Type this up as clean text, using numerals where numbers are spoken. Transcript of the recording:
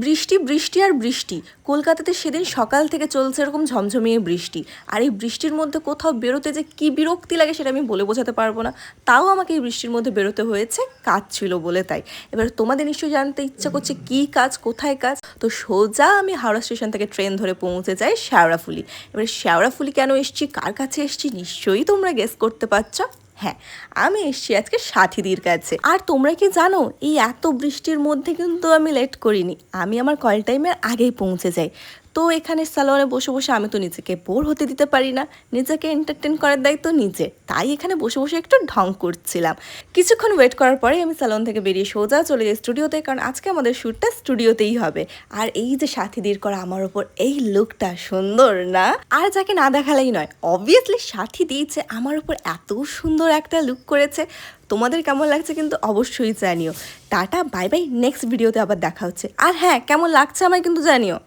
বৃষ্টি বৃষ্টি আর বৃষ্টি। কলকাতাতে সেদিন সকাল থেকে চলছে এরকম ঝমঝমিয়ে বৃষ্টি। আর এই বৃষ্টির মধ্যে কোথাও বেরোতে যে কী বিরক্তি লাগে সেটা আমি বলে বোঝাতে পারবো না। তাও আমাকে এই বৃষ্টির মধ্যে বেরোতে হয়েছে, কাজ ছিল বলে তাই। এবার তোমাদের নিশ্চয়ই জানতে ইচ্ছা করছে কী কাজ, কোথায় কাজ। তো সোজা আমি হাওড়া স্টেশন থেকে ট্রেন ধরে পৌঁছে যাই শেওড়াফুলি। এবার শেওড়াফুলি কেন এসছি, কার কাছে এসছি, নিশ্চয়ই তোমরা গেস করতে পারছো। হ্যাঁ, আমি এসছি আজকে সাথীদির কাছে। আর তোমরা কি জানো, এই এত বৃষ্টির মধ্যে কিন্তু আমি লেট করিনি, আমি আমার কল টাইমের আগেই পৌঁছে যাই। তো এখানে স্যালনে বসে বসে আমি তো নিজেকে বোর হতে দিতে পারি না, নিজেকে এন্টারটেন করার দায়িত্ব নিজে, তাই এখানে বসে বসে একটু ঢং করছিলাম। কিছুক্ষণ ওয়েট করার পরে আমি স্যালন থেকে বেরিয়ে সোজা চলে যাই স্টুডিওতে, কারণ আজকে আমাদের শ্যুটটা স্টুডিওতেই হবে। আর এই যে সাথীদির করা আমার ওপর এই লুকটা সুন্দর না, আর যাকে না দেখালেই নয়, অবভিয়াসলি সাথী দিয়েছে আমার উপর এত সুন্দর একটা লুক করেছে। তোমাদের কেমন লাগছে কিন্তু অবশ্যই জানিও। টাটা, বাই বাই, নেক্সট ভিডিওতে আবার দেখা হচ্ছে। আর হ্যাঁ, কেমন লাগছে আমায় কিন্তু জানিও।